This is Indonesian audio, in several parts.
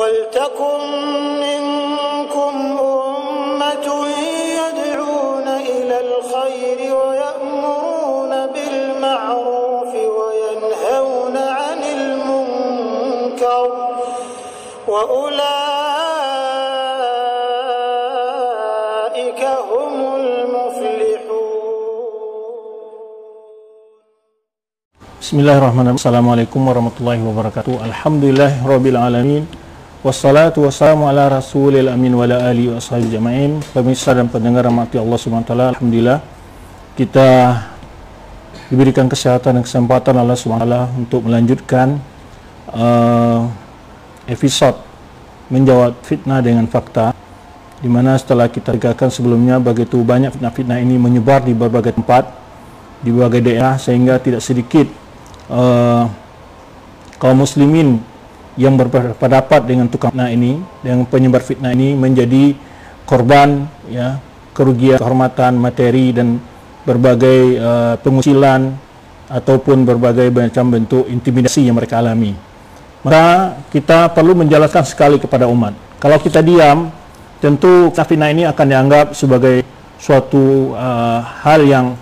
وَلْتَكُنْ مِنْكُمْ أُمَّةٌ يَدْعُونَ إِلَى الْخَيْرِ وَيَأْمُرُونَ بِالْمَعْرُوفِ وَيَنْهَوْنَ عَنِ الْمُنْكَرِ وَأُولَئِكَ هُمُ الْمُفْلِحُونَ. Bismillahirrahmanirrahim. Assalamualaikum warahmatullahi wabarakatuh. Alhamdulillahirabbil alamin. Wassalatu wassalamu ala rasulil amin wa ala alihi wa sahbihi jama'in. Pemirsa dan pendengar rahmati Allah Subhanahu wa taala, alhamdulillah kita diberikan kesehatan dan kesempatan Allah Subhanahu wa taala untuk melanjutkan episode menjawab fitnah dengan fakta, di mana setelah kita tegakkan sebelumnya begitu banyak fitnah-fitnah ini menyebar di berbagai tempat, di berbagai daerah, sehingga tidak sedikit kaum muslimin yang berpendapat dengan tukang fitnah ini, dengan penyebar fitnah ini, menjadi korban ya kerugian kehormatan materi dan berbagai pengucilan ataupun berbagai macam bentuk intimidasi yang mereka alami. Maka kita perlu menjelaskan sekali kepada umat. Kalau kita diam, tentu fitnah ini akan dianggap sebagai suatu hal yang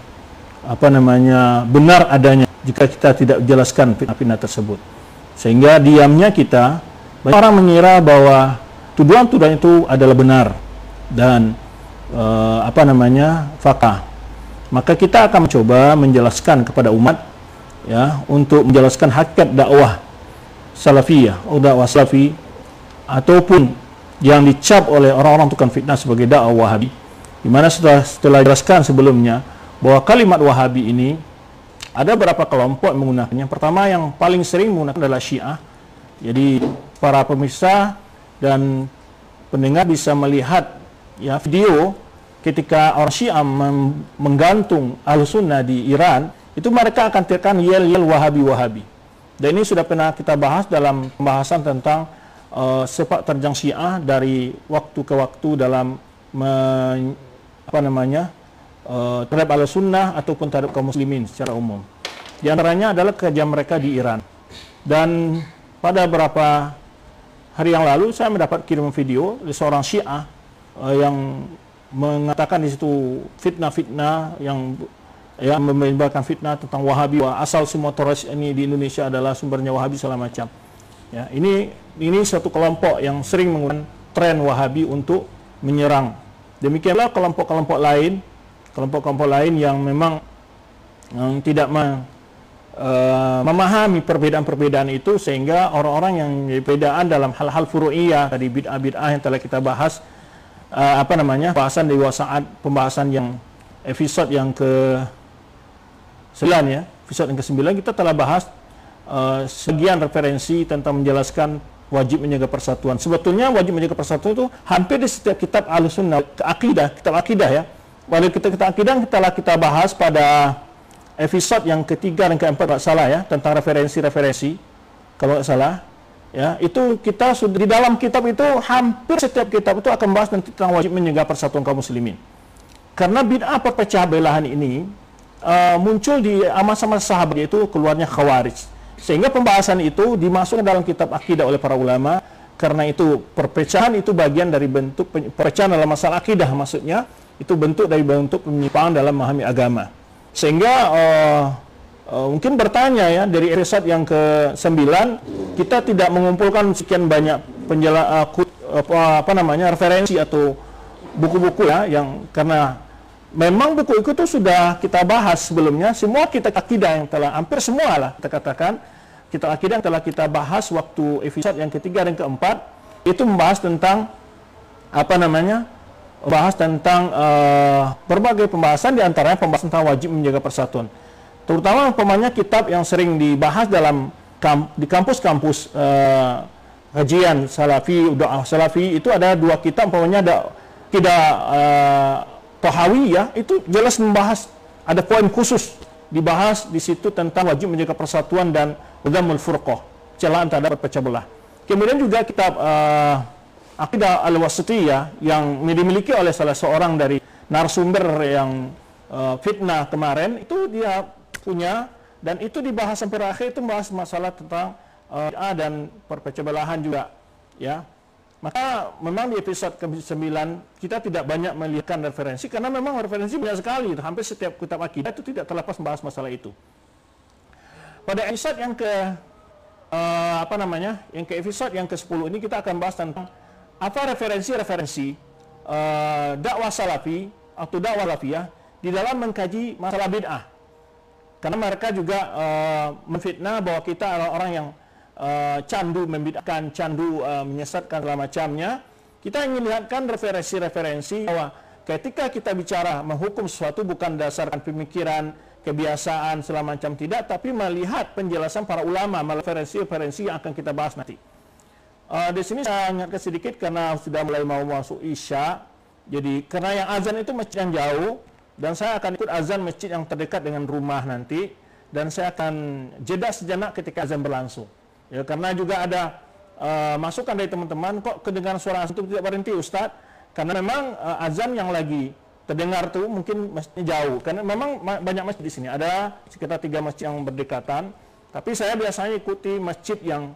benar adanya jika kita tidak jelaskan fitnah-fitnah tersebut. Sehingga diamnya kita, banyak orang mengira bahwa tuduhan-tuduhan itu adalah benar dan fakta. Maka kita akan mencoba menjelaskan kepada umat ya, untuk menjelaskan hakikat dakwah salafiyah atau dakwah salafi, ataupun yang dicap oleh orang-orang tukang fitnah sebagai dakwah wahabi, di mana setelah jelaskan sebelumnya bahwa kalimat wahabi ini ada beberapa kelompok yang menggunakannya. Pertama, yang paling sering menggunakan adalah Syiah. Jadi para pemirsa dan pendengar bisa melihat ya video ketika orang Syiah menggantung Ahlussunnah di Iran, itu mereka akan teriakan yel-yel wahabi-wahabi. Dan ini sudah pernah kita bahas dalam pembahasan tentang sepak terjang Syiah dari waktu ke waktu dalam terhadap Ahlussunnah ataupun terhadap kaum muslimin secara umum. Di antaranya adalah kerja mereka di Iran. Dan pada beberapa hari yang lalu saya mendapat kiriman video dari seorang Syiah yang mengatakan di situ fitnah-fitnah yang menyebarkan fitnah tentang Wahabi, asal semua teroris ini di Indonesia adalah sumbernya Wahabi segala macam. Ya, ini satu kelompok yang sering menggunakan tren Wahabi untuk menyerang. Demikianlah kelompok-kelompok lain yang memang tidak memahami perbedaan-perbedaan itu, sehingga orang-orang yang perbedaan dalam hal-hal furu'iyah dari bid'ah-bid'ah yang telah kita bahas bahasan di saat pembahasan yang episode yang ke-9 ya, episode yang ke-9 kita telah bahas sekian referensi tentang menjelaskan wajib menjaga persatuan. Sebetulnya wajib menjaga persatuan itu hampir di setiap kitab Ahlussunnah, kitab akidah ya. Pada kitab akidah telah kita bahas pada episode yang ketiga dan keempat, kalau salah ya, tentang referensi-referensi kalau tidak salah ya. Itu kita sudah di dalam kitab itu, hampir setiap kitab itu akan bahas tentang wajib menjaga persatuan kaum muslimin. Karena bid'ah perpecah belahan ini muncul di masa-masa sahabat, yaitu keluarnya Khawarij, sehingga pembahasan itu dimasukkan dalam kitab akidah oleh para ulama. Karena itu perpecahan itu bagian dari bentuk perpecahan dalam masalah akidah, maksudnya itu bentuk dari bentuk penyimpangan dalam memahami agama. Sehingga mungkin bertanya ya, dari episode yang ke-9 kita tidak mengumpulkan sekian banyak referensi atau buku-buku ya, yang karena memang buku itu sudah kita bahas sebelumnya. Semua kitab akidah yang telah, hampir semua lah kita katakan, kitab akidah yang telah kita bahas waktu episode yang ketiga dan keempat, itu membahas tentang berbagai pembahasan, di antaranya pembahasan tentang wajib menjaga persatuan. Terutama kitab yang sering dibahas di kampus-kampus kajian salafi, dakwah salafi, itu ada dua kitab, ada Tahawiyah, itu jelas membahas, ada poin khusus dibahas di situ tentang wajib menjaga persatuan dan Udhamul Furqah, celaan terhadap pecah belah. Kemudian juga kitab Aqidah Al-Wasithiyah yang dimiliki oleh salah seorang dari narasumber yang fitnah kemarin, itu dia punya, dan itu dibahas sampai akhir, itu membahas masalah tentang dan perpecah belahan juga ya. Maka memang di episode ke-9 kita tidak banyak melihatkan referensi karena memang referensi banyak sekali. Hampir setiap kitab akidah itu tidak terlepas membahas masalah itu. Pada episode yang episode yang ke-10 ini kita akan bahas tentang apa referensi-referensi dakwah salafi atau dakwah salafiyah di dalam mengkaji masalah bid'ah. Karena mereka juga memfitnah bahwa kita adalah orang yang candu membid'ahkan, candu menyesatkan segala macamnya. Kita ingin lihatkan referensi-referensi bahwa ketika kita bicara menghukum sesuatu bukan berdasarkan pemikiran, kebiasaan segala macam, tidak, tapi melihat penjelasan para ulama, referensi-referensi yang akan kita bahas nanti. Di sini saya ingatkan sedikit karena sudah mulai mau masuk Isya. Jadi karena yang azan itu masjid yang jauh dan saya akan ikut azan masjid yang terdekat dengan rumah nanti, dan saya akan jeda sejenak ketika azan berlangsung. Ya, karena juga ada masukan dari teman-teman, kok kedengaran suara azan itu tidak berhenti Ustadz? Karena memang azan yang lagi terdengar tuh mungkin masjidnya jauh. Karena memang banyak masjid di sini, ada sekitar 3 masjid yang berdekatan. Tapi saya biasanya ikuti masjid yang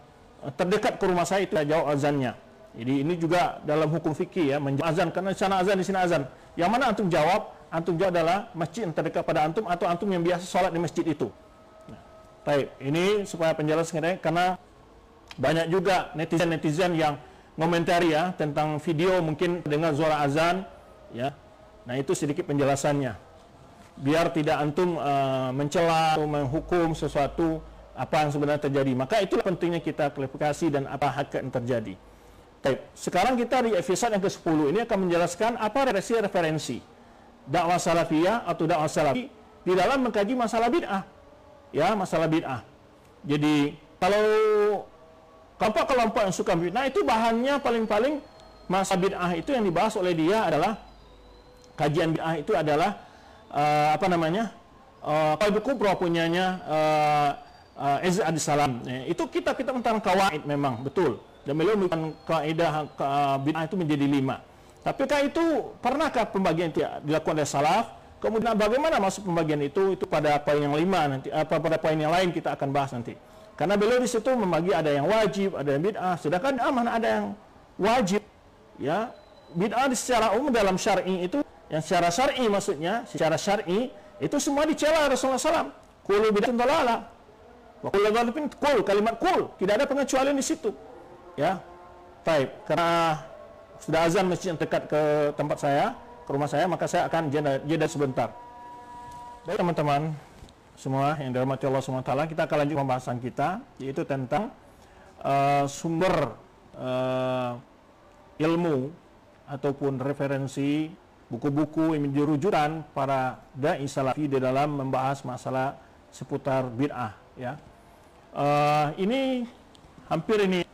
terdekat ke rumah saya itu jauh azannya. Jadi ini juga dalam hukum fikih ya, menjawab azan karena di sana azan, di sini azan. Yang mana antum jawab? Antum jawab adalah masjid yang terdekat pada antum atau antum yang biasa sholat di masjid itu. Nah, baik, ini supaya penjelasan karena banyak juga netizen yang komentari ya tentang video mungkin dengar suara azan ya. Nah, itu sedikit penjelasannya. Biar tidak antum mencela atau menghukum sesuatu apa yang sebenarnya terjadi. Maka itulah pentingnya kita klarifikasi dan apa hakikat yang terjadi. Baik, sekarang kita di episode yang ke-10 ini akan menjelaskan apa referensi dakwah salafiyah atau dakwah salafi di dalam mengkaji masalah bid'ah. Ya, masalah bid'ah. Jadi, kalau kelompok-kelompok yang suka bid'ah itu bahannya paling-paling masalah bid'ah itu yang dibahas oleh dia adalah kajian bid'ah itu adalah Qaidul Kubra punyanya Izz Abdissalam. Itu kita tentang kawaid memang betul. Dan beliau memberikan kaidah bid'ah itu menjadi 5. Tapi itu pernahkah pembagian itu dilakukan oleh salaf? Kemudian bagaimana masuk pembagian itu pada poin yang 5 nanti, pada poin yang lain kita akan bahas nanti. Karena beliau di situ membagi ada yang wajib, ada yang bid'ah, sedangkan mana ada yang wajib. Ya, bid'ah secara umum dalam syar'i itu, yang secara syar'i maksudnya, secara syar'i itu semua dicela Rasulullah SAW. Kullu bid'atin dhalalah. Wa kullu dhalalatin kul, kalimat kul, tidak ada pengecualian di situ. Ya, baik. Karena sudah azan masjid yang dekat ke tempat saya, ke rumah saya, maka saya akan jeda sebentar. Baik teman-teman semua yang dirahmati Allah SWT, kita akan lanjut pembahasan kita, yaitu tentang sumber ilmu ataupun referensi buku-buku yang menjadi rujukan para dai salafi di dalam membahas masalah seputar bid'ah. Ya, ini hampir ini.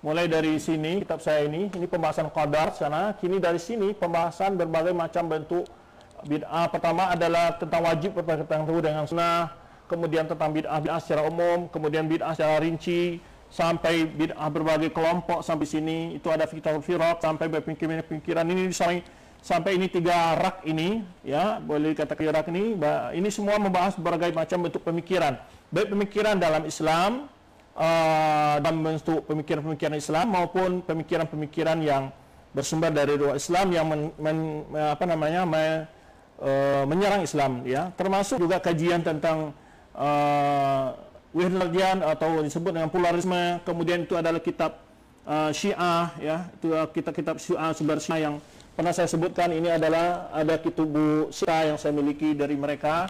Mulai dari sini, kitab saya ini pembahasan qadar sana, kini dari sini pembahasan berbagai macam bentuk bid'ah. Pertama adalah tentang wajib berpegang teguh dengan sunnah, kemudian tentang bid'ah secara umum, kemudian bid'ah secara rinci, sampai bid'ah berbagai kelompok sampai sini. Itu ada fiqhul firaq sampai berpemikiran ini sampai ini 3 rak ini, ya, boleh dikatakan rak ini semua membahas berbagai macam bentuk pemikiran, baik pemikiran dalam Islam, dalam bentuk pemikiran-pemikiran Islam maupun pemikiran-pemikiran yang bersumber dari luar Islam yang menyerang Islam, ya, termasuk juga kajian tentang Wihdardian atau disebut dengan pluralisme. Kemudian itu adalah kitab Syiah, ya, itu kitab Syiah, sumber Syiah yang pernah saya sebutkan. Ini adalah ada kitubu Syiah yang saya miliki dari mereka.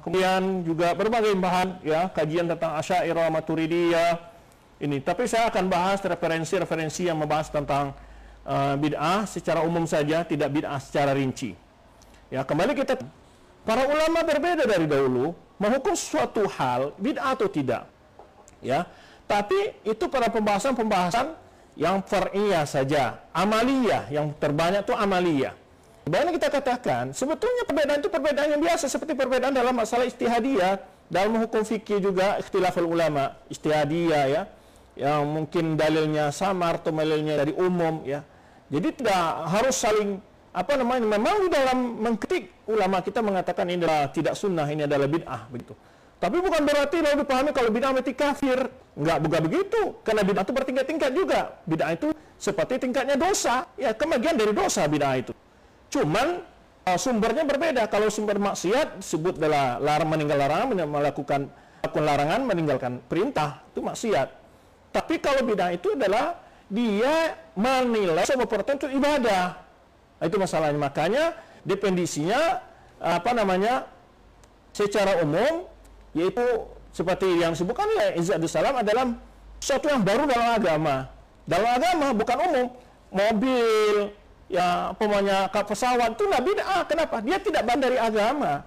Kemudian juga berbagai bahan, ya, kajian tentang Asy'ariyah, Maturidiyah ini. Tapi saya akan bahas referensi-referensi yang membahas tentang bid'ah secara umum saja, tidak bid'ah secara rinci. Ya, kembali kita, para ulama berbeda dari dahulu menghukum suatu hal bid'ah atau tidak. Ya, tapi itu pada pembahasan yang far'iyah saja, amaliyah, yang terbanyak itu amaliyah. Sebenarnya kita katakan, sebetulnya perbedaan itu perbedaan yang biasa, seperti perbedaan dalam masalah ijtihadiyah, dalam hukum fikih juga ikhtilaful ulama, ijtihadiyah, ya, yang mungkin dalilnya samar atau dalilnya dari umum, ya. Jadi tidak harus saling memang di dalam mengkritik ulama kita mengatakan ini adalah tidak sunnah, ini adalah bid'ah, begitu. Tapi bukan berarti lalu dipahami kalau bid'ah berarti kafir. Enggak, bukan begitu. Karena bid'ah itu bertingkat-tingkat juga. Bid'ah itu seperti tingkatnya dosa. Ya, kemagian dari dosa bid'ah itu. Cuman sumbernya berbeda. Kalau sumber maksiat disebut adalah meninggal larangan, melakukan larangan, meninggalkan perintah, itu maksiat. Tapi kalau bid'ah itu adalah dia menilai sebuah perbuatan itu ibadah. Itu masalahnya. Makanya definisinya secara umum yaitu seperti yang disebutkan oleh Izz Abdus Salam adalah sesuatu yang baru dalam agama. Dalam agama bukan umum. Mobil, ya pesawat itu nggak bid'ah. Kenapa? Dia tidak bagian dari agama.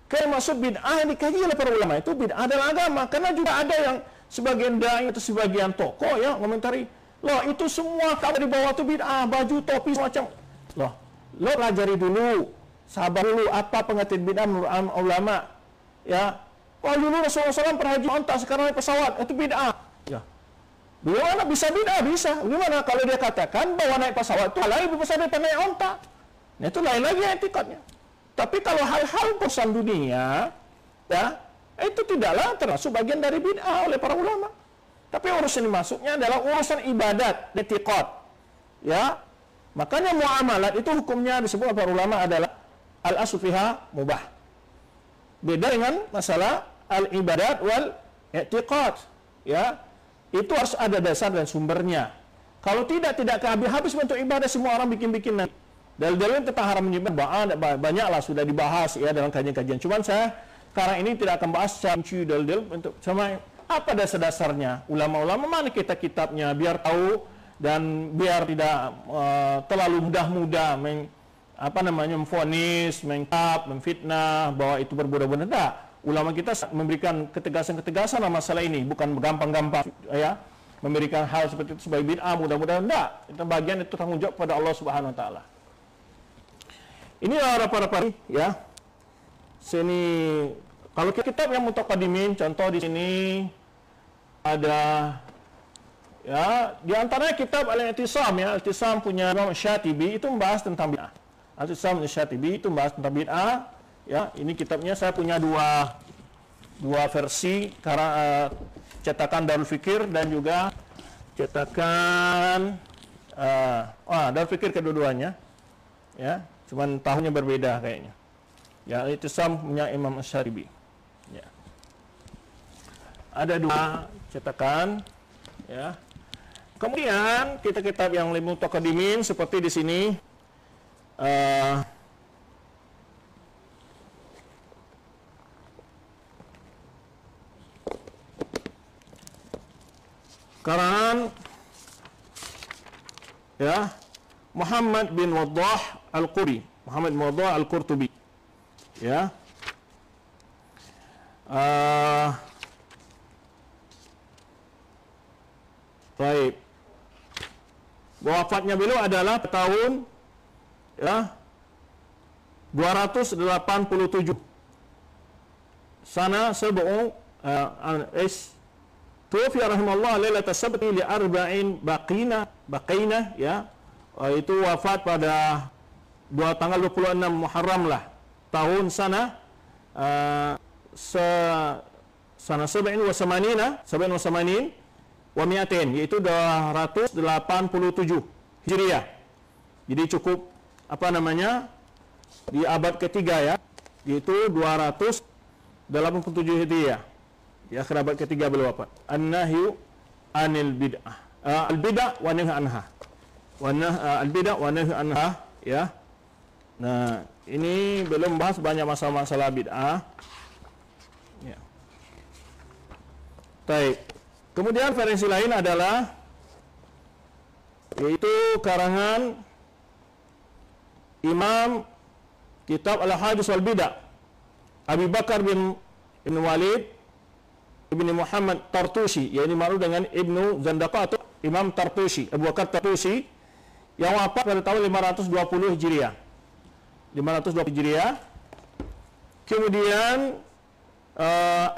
Karena maksud bid'ah yang dikaji oleh para ulama itu bid'ah dalam agama. Karena juga ada yang sebagian dai atau sebagian tokoh ya komentari, loh itu semua kalau di bawah itu bid'ah, baju, topi semacam. Loh, lo pelajari dulu, sabar dulu apa pengertian bid'ah menurut ulama. Ya, dulu Rasulullah SAW pernah haji onta, sekarang naik pesawat, itu bid'ah. Ya, bagaimana bisa bid'ah? Bisa. Bagaimana kalau dia katakan bahwa naik pesawat itu halal lebih besar daripada naik onta? Nah, itu lain lagi etikatnya. Tapi kalau hal-hal urusan dunia, ya, itu tidaklah termasuk bagian dari bid'ah oleh para ulama. Tapi urusan masuknya adalah urusan ibadat, etikat. Ya, makanya muamalat itu hukumnya disebut oleh para ulama adalah al-aslu fiha mubah. Beda dengan masalah al-ibadat wal i'tiqad, ya. Itu harus ada dasar dan sumbernya. Kalau tidak habis bentuk ibadah, semua orang bikin-bikin nanti. Dalil-dalil tentang haram menyembah banyaklah sudah dibahas ya dalam kajian-kajian. Cuman saya sekarang ini tidak akan bahas secara dalil untuk sama apa dasar-dasarnya. Ulama-ulama mana kitabnya biar tahu dan biar tidak terlalu mudah-mudah memvonis, memfitnah bahwa itu berbodoh-bodoh. Tidak. Ulama kita memberikan ketegasan-ketegasan dalam masalah ini, bukan gampang-gampang ya memberikan hal seperti itu sebagai bid'ah, mudah-mudahan tidak. Itu bagian itu tanggung jawab pada Allah Subhanahu wa taala. Ini para ya. Sini kalau kitab yang mutaqaddimin, contoh di sini ada ya di antaranya kitab Al-I'tisam ya, Al-I'tisam punya Imam Syatibi itu membahas tentang bid'ah. Al-I'tisam Syatibi itu membahas tentang bid'ah. Ya, ini kitabnya saya punya dua versi karena cetakan Darul Fikir dan juga cetakan Darul Fikir kedua-duanya. Ya, cuman tahunnya berbeda kayaknya. Ya, itu punya Imam Asy-Syatibi. Ya. Ada dua cetakan ya. Kemudian kitab-kitab yang lebih mutaqaddimin seperti di sini karangan ya Muhammad bin Waddah Al-Qurtubi ya. Baik. Wafatnya beliau adalah tahun ya 287 sana sebelum Tufi rahimahullah lailatul sabti li arba'in baqina ya. Itu wafat pada tanggal 26 Muharram lah tahun sana sab'in wa samanin wa mi'atain, yaitu 287 Hijriah. Jadi cukup di abad ketiga ya, yaitu 287 Hijriah. Di akhir abad ketiga beliau wafat. An-nahyu anil bid'ah. Al-bid'ah wa nahy anha. Al-bid'ah wa nahy anha ya. Nah, ini belum bahas banyak masalah-masalah bid'ah. Ya. Baik. Kemudian versi lain adalah yaitu karangan Imam Kitab Al-Hadis wal Bid'ah Abi Bakar bin Walid Ibni Muhammad Tartushi, yaitu maklum dengan Ibnu Zandaqah atau Imam Tartushi, Abu Bakar Tartushi, yang wafat pada tahun 520 Hijriah. 520 Hijriah. Kemudian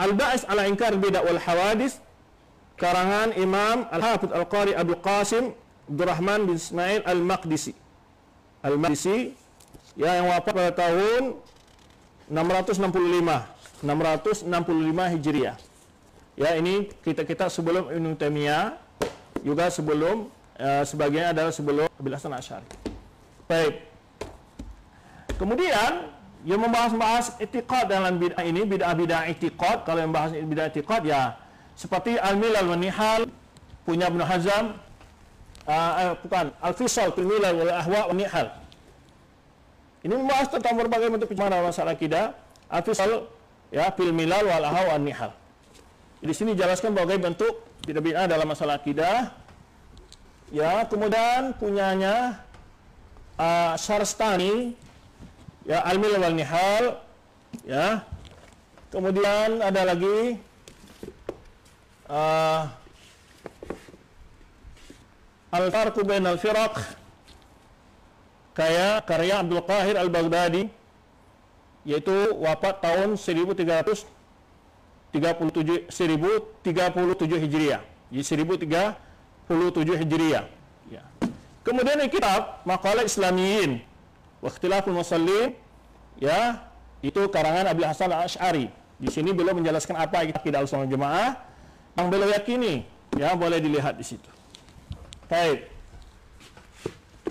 Al-Ba'is ala Inkar Bid'ah wal Hawadis, karangan Imam Al-Hafidz Al-Qari Abu Qasim Abdurrahman bin Ismail Al-Maqdisi ya, yang wafat pada tahun 665 665 Hijriah. Ya, ini kita sebelum Ibnu Taimiyah, juga sebelum sebagian adalah sebelum Abil Hasan Asy'ari. Baik. Kemudian yang membahas i'tiqad dalam bid'ah ini, bid'ah i'tiqad. Kalau yang bahas bid'ah i'tiqad ya seperti Al-Milal wa Nihal punya Ibnu Hazm, bukan, Al-Fisal fil Milal wal Ahwa wa Nihal. Ini membahas tentang berbagai bentuk penyimpangan masalah akidah. Al-Fisal ya fil Milal wal Ahwa wa Nihal. Di sini jelaskan berbagai bentuk bid'ah dalam masalah akidah. Ya, kemudian punyanya Syarastani ya, Al-Milal wal Nihal ya. Kemudian ada lagi Al-Farqu Bainal Firaq karya Abdul Qahir Al-Baghdadi, yaitu wafat tahun 1337 Hijriah. Jadi 1037 Hijriah. Ya. Kemudian ini kitab Maqalah Islamiyin wa Ikhtilaful Musallin, ya, itu karangan Abil Hasan Asy'ari. Di sini beliau menjelaskan apa akidah Ahlussunnah wal Jamaah yang beliau yakini, ya, boleh dilihat di situ. Baik.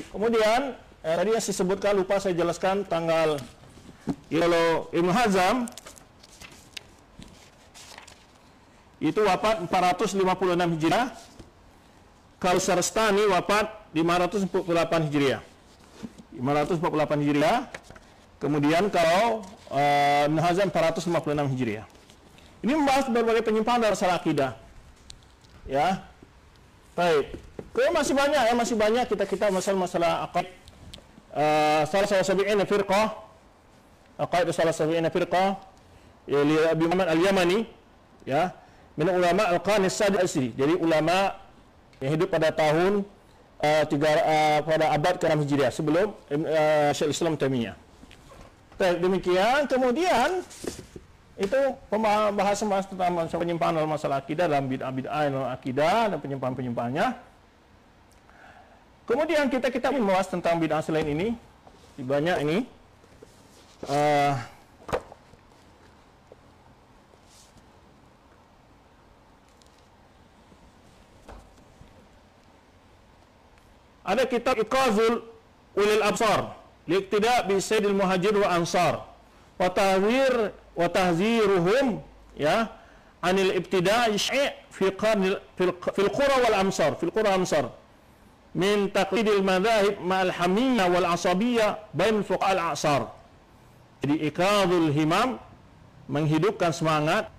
Kemudian tadi yang saya sebutkan, lupa saya jelaskan tanggal. Kalau Ibnu Hazm itu wafat 456 Hijriah. Kalau Syarastani wafat 548 Hijriah. 548 Hijriah. Kemudian kalau Ibnu Hazm 456 Hijriah. Ini membahas berbagai penyimpangan dalam masalah akidah. Ya. Baik. Masih banyak ya, masih banyak kita masalah aqaid. Salah sabi'ina firqah. Aqaid salah sabi'ina firqah. Ya, li Abi Muhammad Al-Yamani, ya. Min ulama Al-Qarni As-Sadis. Jadi ulama yang hidup pada tahun pada abad ke-6 Hijriah sebelum Syekh Islam Taimiyah. Baik, demikian. Kemudian itu pembahasan tentang penyimpangan dalam masalah akidah, dalam bid'ah dalam akidah dan penyimpangan-penyimpangannya. Kemudian kita membahas tentang bid'ah selain ini. Banyak ini. Ada kitab Iqazul Ulil Absar liqtida bi Sayyidil Muhajir wa Ansar wa tahziruhum ya anil ibtida'i fi fil qura wal amsar min taqlidil madhahib ma'al hamiyah wal asabiyah bain fuqaha al asar. Jadi Iqazul Himam menghidupkan semangat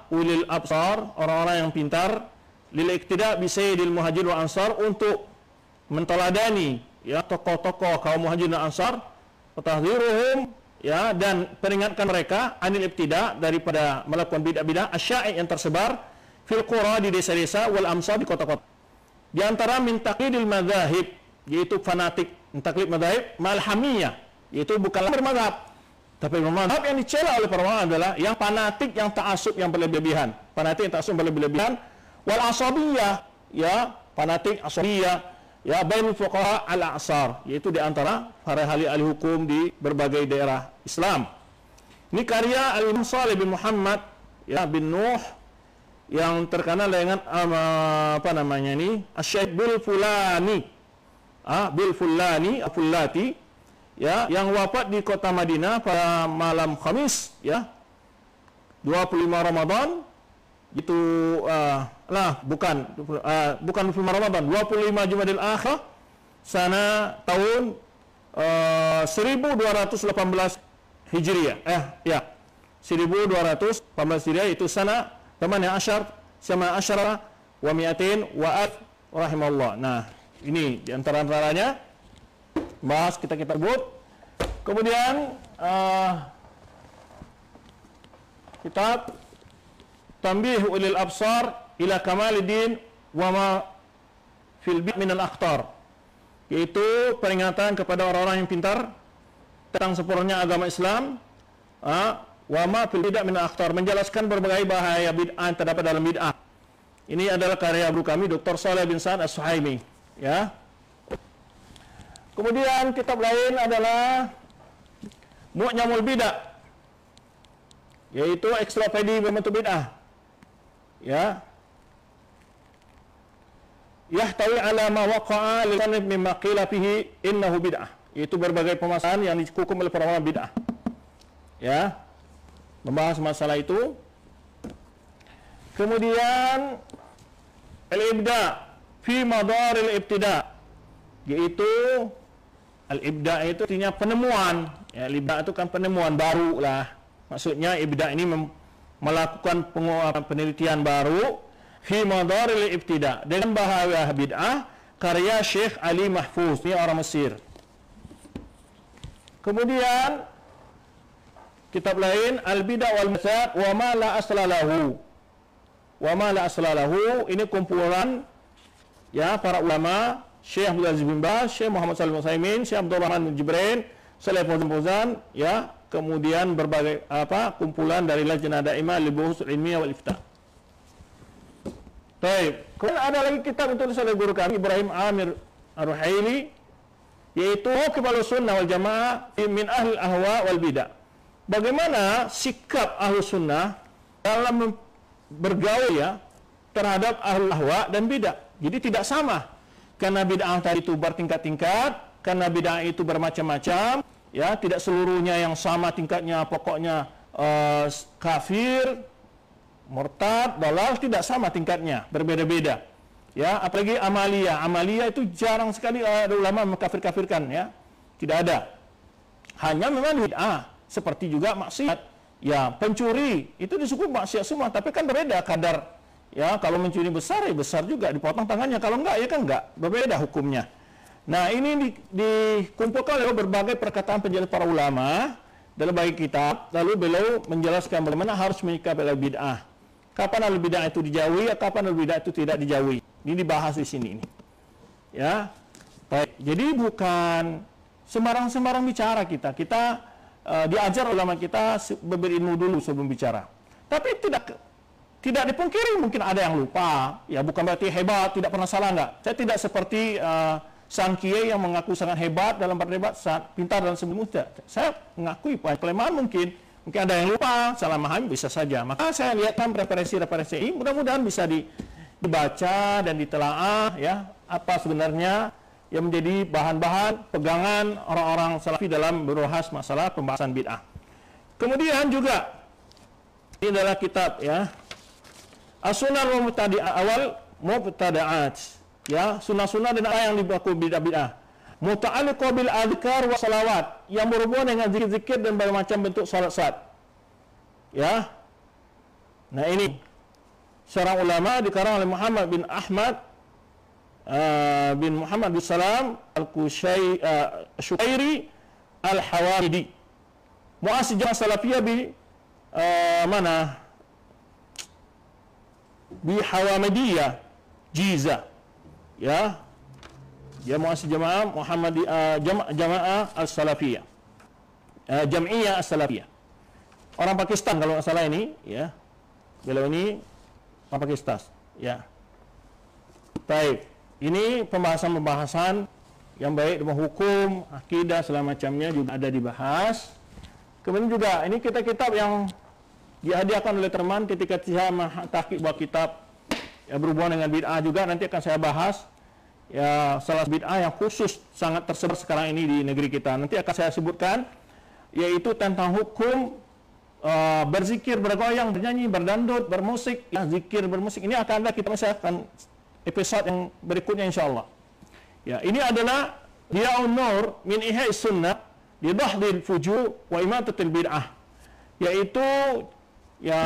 ulil absar, orang-orang yang pintar, lil iqtida bi Sayyidil Muhajir wa Ansar, untuk menteladani ya tokoh-tokoh kaum Muhajir dan Ansar, watahdziruhum ya, dan peringatkan mereka anil ibtida, daripada melakukan bid'ah-bid'ah asya'i yang tersebar fil qura, di desa-desa, wal amsar, di kota-kota. Di antara min taqlidil madzahib, yaitu fanatik taklid madzahib, mal hamiyah, yaitu bukanlah bermadzhab, tapi bermadzhab yang dicela oleh para ulama adalah yang fanatik, yang ta'assub yang berlebihan, fanatik yang ta'assub berlebihan, wal asabiyah ya, fanatik asabiyah ya, bain fuqaha al-a'sar, yaitu di antara para ahli hukum di berbagai daerah Islam. Ini karya Al-Imam Shalih bin Muhammad ya bin Nuh, yang terkenal dengan apa namanya ini, Asy-Syaikh Bil Fulani, Fullati ya, yang wafat di kota Madinah pada malam Khamis ya 25 Ramadan. Itu bukan 25 Ramadan, 25 Jumadil Akhir sana tahun 1218 Hijriah. 1218 Hijriah, itu sana sama asyara wa mi'atin wa at rahimallah. Nah, ini di antaranya bahas kita sebut. Kemudian kitab Tanbih ulil absar ila kamaliddin wa ma fil bid minal akhtar, yaitu peringatan kepada orang-orang yang pintar tentang sempurnanya agama Islam, wa ma fil bid minal akhtar, menjelaskan berbagai bahaya bid'ah yang terdapat dalam bid'ah. Ini adalah karya guru kami Dr. Shalih bin Sa'ad As-Suhaimi ya. Kemudian kitab lain adalah Mu'jamul Bid'ah yaitu ekstropedi berbentuk bid'ah. Ya. Yahtawi ala ma waqa'a lisanif mimma qila fihi innahu bid'ah. Yaitu berbagai permasalahan yang dihukum oleh para ulama bid'ah. Ya. Membahas masalah itu. Kemudian al-ibda fi madaril ibtida, yaitu al-ibda itu artinya penemuan. Ya, al-ibda itu kan penemuan baru lah. Maksudnya ibda ini melakukan penelitian baru fi madaril ibtida dengan bahaya bid'ah, karya Syekh Ali Mahfuz, ini orang Mesir. Kemudian kitab lain al-bid'ah wal masad wa ma la asla lahu. Wa ma la asla lahu, ini kumpulan ya para ulama, Syekh Abdul Aziz bin Baz, Syekh Muhammad Shalih Al-Utsaimin, Syekh Abdul Rahman bin Jibril, Saleh Fauzan, ya, kemudian berbagai kumpulan dari Lajnah Daimah lil Buhus Ilmiah wal Ifta. Baik, kemudian ada lagi kitab yang ditulis oleh guru kami Ibrahim Amir Ar-Ruhaili, yaitu Mauqif Sunnah wal Jamaah min ahli ahwa wal bidah. Bagaimana sikap ahlu sunnah dalam bergaul ya terhadap ahlul ahwa dan bid'ah. Jadi tidak sama. Karena bid'ah tadi itu bertingkat-tingkat, karena bid'ah itu bermacam-macam, ya, tidak seluruhnya yang sama tingkatnya, pokoknya kafir, murtad, dalal, tidak sama tingkatnya, berbeda-beda. Ya, apalagi amaliyah. Amaliyah itu jarang sekali ada ulama mengkafir-kafirkan, ya. Tidak ada. Hanya memang bid'ah, seperti juga maksiat. Ya, pencuri itu disebut maksiat semua, tapi kan berbeda kadar. Ya, kalau mencuri besar, ya besar juga, dipotong tangannya. Kalau enggak, ya kan enggak. Berbeda hukumnya. Nah, ini dikumpulkan oleh berbagai perkataan penjelasan para ulama dalam bagi kitab. Lalu beliau menjelaskan bagaimana harus menyikapi al-bid'ah. Kapan al-bid'ah itu dijauhi, kapan al-bid'ah itu tidak dijauhi. Ini dibahas di sini. Ya, baik. Jadi bukan sembarang-sembarang bicara kita. Kita diajar ulama kita berilmu dulu sebelum bicara. Tapi tidak dipungkiri mungkin ada yang lupa. Ya, bukan berarti hebat, tidak pernah salah, enggak. Saya tidak seperti sang kiai yang mengaku sangat hebat dalam berdebat, sangat pintar dalam sebelum muda. Saya mengakui kelemahan mungkin ada yang lupa, salah memahami, bisa saja. Maka saya lihatkan referensi ini, mudah-mudahan bisa dibaca dan ditelaah, ya, apa sebenarnya yang menjadi bahan-bahan pegangan orang-orang salafi dalam berbahas masalah pembahasan bid'ah. Kemudian juga ini adalah kitab, ya, As-Sunnah wa Mubtada'at, ya, sunnah-sunnah dan apa yang dibaku bid'ah. Muta'alliqah bil adhkar wa salawat, yang berhubungan dengan zikir-zikir dan berbagai macam bentuk salat-salat. Ya. Nah, ini seorang ulama dikarang oleh Muhammad bin Ahmad bin Muhammad bin Salam Al-Kushairi Al-Hawamidi, muassis Jamaah Salafiyah bi Hawamadiyah Jiza, ya, dia muassis Jamaah Jamaah As-Salafiyah, Jam'iyah As-Salafiyah, orang Pakistan kalau nggak salah ini, ya, beliau ini orang Pakistan, ya. Baik. Ini pembahasan-pembahasan yang baik dalam hukum, akidah, segala macamnya juga ada dibahas. Kemudian juga ini kitab-kitab yang dihadiahkan oleh teman ketika saya tahqiq buat kitab yang berhubungan dengan bid'ah juga, nanti akan saya bahas. Ya, salah bid'ah yang khusus sangat tersebar sekarang ini di negeri kita. Nanti akan saya sebutkan, yaitu tentang hukum berzikir, bergoyang, bernyanyi, berdandut, bermusik, ya, zikir, bermusik. Ini akan ada, saya akan episode yang berikutnya insyaallah. Ya, ini adalah Diya'un Nur min Ihya'i Sunnah li Dahdil Fujur wa Imatatil Bid'ah, yaitu ya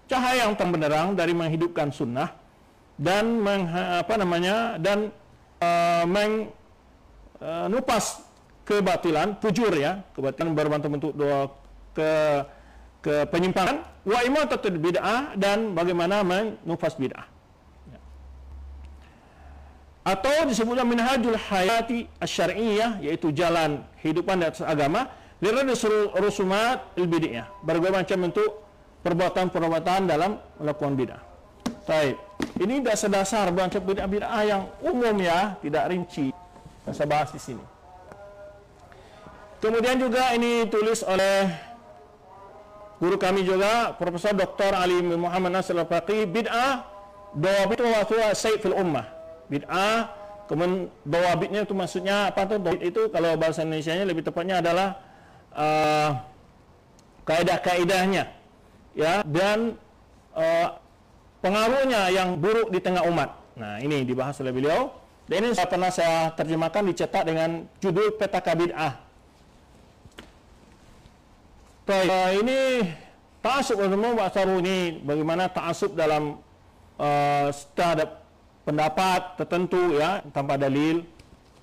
cahaya yang terang benderang dari menghidupkan sunnah dan menupas kebatilan, fujur, ya, kebatilan berbentuk ke penyimpangan, wa imatatul bid'ah, dan bagaimana menupas bid'ah. Atau disebutnya minhajul hayati asy-syar'iyyah, yaitu jalan kehidupan di atas agama, lirad rusumat al-bid'ah, berbagai macam bentuk perbuatan-perbuatan dalam melakukan bid'ah. Baik, ini dasar-dasar bid'ah yang umum, ya, tidak rinci. Saya bahas di sini. Kemudian juga ini ditulis oleh guru kami juga Profesor Dr. Ali Muhammad Nasir Al-Faqih, bid'ah dawabit wa sayyid fil ummah. Bid'ah kemudian dawabitnya itu maksudnya apa tuh? Dawabit itu kalau bahasa Indonesianya lebih tepatnya adalah kaidah-kaidahnya, ya, dan pengaruhnya yang buruk di tengah umat. Nah, ini dibahas oleh beliau. Dan ini pernah saya terjemahkan, dicetak dengan judul Petaka Bid'ah. Ini ta'asub ini bagaimana ta'asub dalam terhadap pendapat tertentu, ya, tanpa dalil,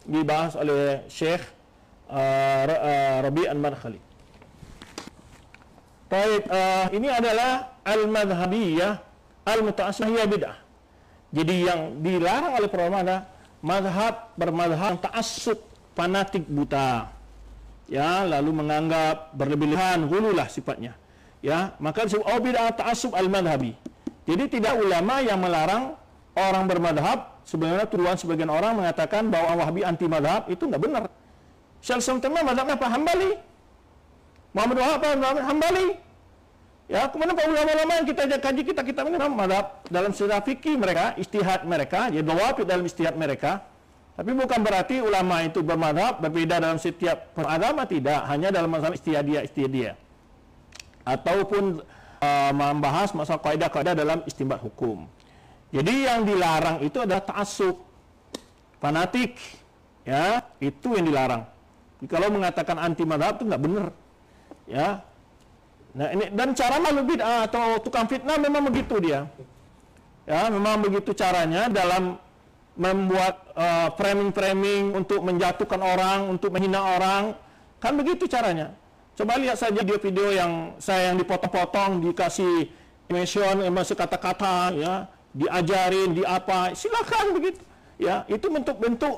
dibahas oleh Syekh Rabi' Al-Madkhali. Ini adalah al-madhhabiyah al-muta'assibiyah bid'ah. Jadi yang dilarang oleh para ulama adalah bermadhab ta'assub, fanatik buta, ya, lalu menganggap berlebihan, hululah sifatnya, ya, maka disebut bid'ah ta'assub al-madhhabi. Jadi tidak ulama yang melarang orang bermadhab. Sebenarnya tuduhan sebagian orang mengatakan bahwa Wahabi anti madhab, itu tidak benar. Syekh Islam madhabnya apa? Hambali. Muhammad Wahab apa? Hambali. Ya, kemudian para ulama-ulama yang kita kaji, kita ini madhab dalam sejarah fikih mereka, ijtihad mereka, ya, dawabit dalam ijtihad mereka. Tapi bukan berarti ulama itu bermadhab berbeda dalam setiap agama, tidak. Hanya dalam masalah istihadiyah. Ataupun membahas masalah kaidah-kaidah dalam istinbat hukum. Jadi yang dilarang itu adalah ta'assub, fanatik, ya, itu yang dilarang. Jadi, kalau mengatakan anti madhab itu nggak benar, ya. Nah, ini dan cara malu bid'ah atau tukang fitnah memang begitu dia, ya, memang begitu caranya dalam membuat framing-framing untuk menjatuhkan orang, untuk menghina orang, kan begitu caranya. Coba lihat saja video-video yang saya dipotong-potong, dikasih mention, masuk kata-kata, ya, diajarin, di apa, silakan begitu, ya, itu bentuk-bentuk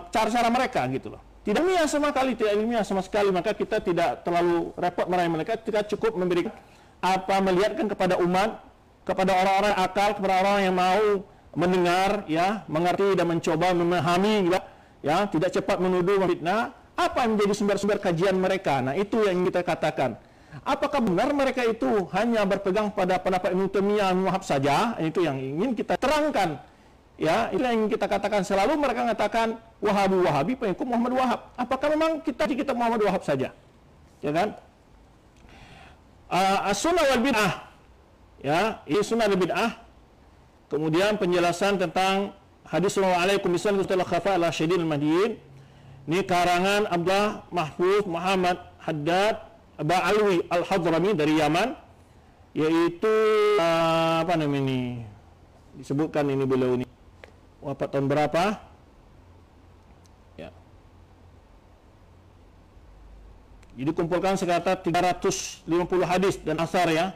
cara-cara mereka gitu loh. Tidak ilmiah sama sekali, tidak ilmiah sama sekali, maka kita tidak terlalu repot meraih mereka, kita cukup memberikan melihatkan kepada umat, kepada orang-orang akal, kepada orang yang mau mendengar, ya, mengerti dan mencoba memahami, ya, tidak cepat menuduh, fitnah. Apa yang menjadi sumber-sumber kajian mereka? Nah, itu yang kita katakan. Apakah benar mereka itu hanya berpegang pada pendapat Ibnu Taimiyah Wahab saja? Itu yang ingin kita terangkan. Ya, itu yang ingin kita katakan. Selalu mereka mengatakan Wahabi pengikut Muhammad Wahab. Apakah memang kita Muhammad Wahab saja? Ya kan? As-sunnah wal bid'ah. Ya, ini sunnah dan bid'ah. Kemudian penjelasan tentang hadis sallallahu alaihi wasallam setelah khafa al-syadid al-mahdiyin. Ini karangan Abdullah Mahfuz Muhammad Haddad Ba'alwi Al-Hadrami dari Yaman, yaitu apa namanya ini, disebutkan ini beliau ini wafat tahun berapa, ya, jadi kumpulkan sekitar 350 hadis dan asar, ya,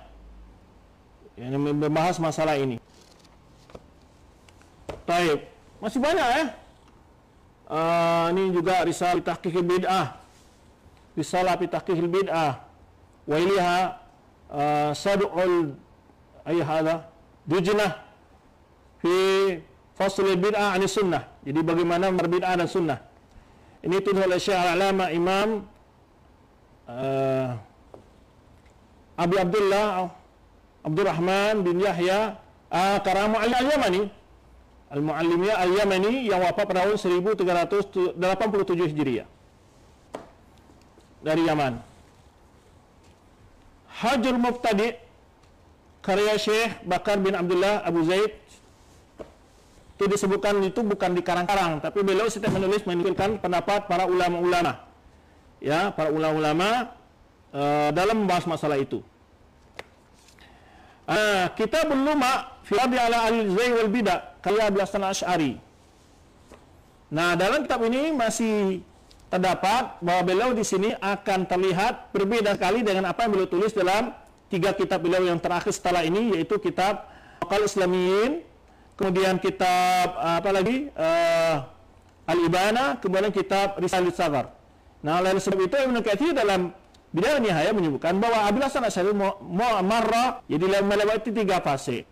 yang membahas masalah ini. Baik, masih banyak, ya. Ini juga risalah tahqiqil bid'ah, risalah tahqiqil bid'ah wa ilaha sad'ul hada dujnah fi fasl bid'ah an sunnah. Jadi bagaimana berbid'ah dan sunnah. Ini tulis oleh Syekh Al-Alama Imam Abi Abdullah Abdurrahman bin Yahya Karamu Al-Yamani, Al-Muallimiyah Al-Yamani, yang wafat pada tahun 1387 Hijriah dari Yaman. Hajjul Muftadi, karya Syekh Bakar bin Abdullah Abu Zaid, itu disebutkan itu bukan di karang-karang, tapi beliau setiap menulis menukilkan pendapat para ulama-ulama, ya, para ulama-ulama dalam membahas masalah itu. Kitab Ulama fi Raddi ala al-Zayg wal Bid'ah karya Abu Hasan Asy'ari. Nah, dalam kitab ini masih terdapat bahwa beliau di sini akan terlihat berbeda sekali dengan apa yang beliau tulis dalam 3 kitab beliau yang terakhir setelah ini, yaitu kitab Maqal Islamiyin, kemudian kitab apa lagi, Al-Ibana, kemudian kitab Risalah Saghar. Nah, oleh sebab itu Ibnu Katsir dalam Bidayah Nihayah menyebutkan bahwa Abu Hasan Asy'ari marra, jadi melewati 3 fase.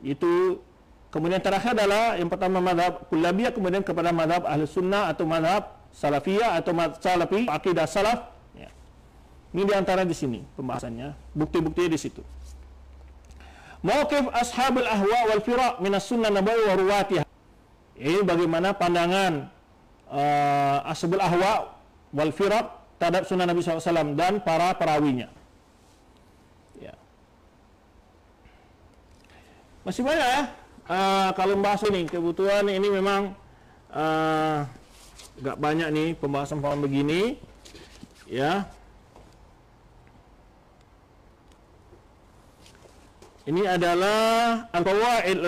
Itu kemudian terakhir adalah yang pertama mazhab Kullabiyah, kemudian kepada mazhab Ahlus Sunnah atau mazhab Salafiyah atau mazhab Salafi, akidah salaf, ya. Ini diantara di sini pembahasannya, bukti-buktinya di situ. Mauqif ashabul ahwa wal firaq min as-sunnah nabawi wa ruwatiha. Ini bagaimana pandangan ashabul ahwa wal firaq terhadap sunnah Nabi SAW dan para perawinya. Ya. Masih banyak ya. Kalau membahas ini, kebutuhan ini memang agak banyak nih pembahasan begini. Ya. Ini adalah al-qawaid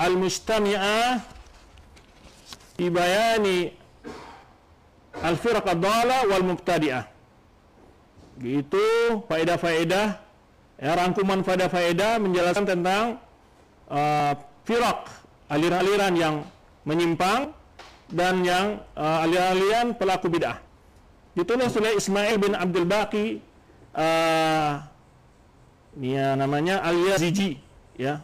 al-mustami'ah fi bayani al-firaq ad-dhalah wal mubtadi'ah. Gitu faedah-faedah, ya, rangkuman faedah-faedah menjelaskan tentang firaq, aliran-aliran yang menyimpang dan yang aliran-aliran pelaku bid'ah. Ditulis oleh Ismail bin Abdul Baqi, ini ya, namanya Al-Yaziji, ya,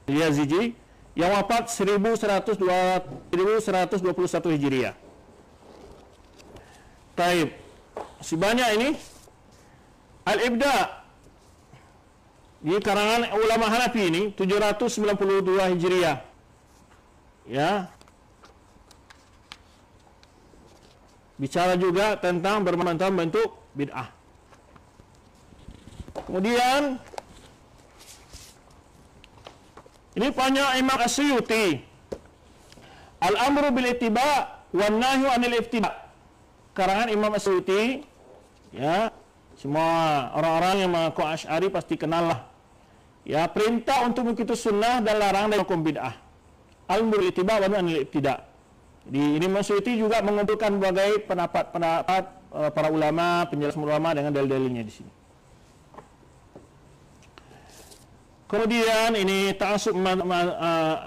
Al-Yaziji, yang wafat 1121 Hijriah. Taib. Si banyak ini. Al-Ibda, di karangan ulama Hanafi ini 792 Hijriah. Ya. Bicara juga tentang bermacam bentuk bid'ah. Kemudian ini banyak Imam As-Suyuti, Al-Amru bil Ittiba' wan Nahyu 'anil Ibtida'. Karangan Imam As-Suyuti, ya, semua orang-orang yang mengaku Asy'ari pasti kenal lah. Ya, perintah untuk mengikuti sunnah dan larangan dari hukum bid'ah. Al-Amru bil Ittiba' wan Nahyu 'anil Ibtida'. Di ini Imam As-Suyuti juga mengumpulkan berbagai pendapat-pendapat para ulama, penjelasan ulama dengan dalil-dalilnya di sini. Kemudian ini ta'assub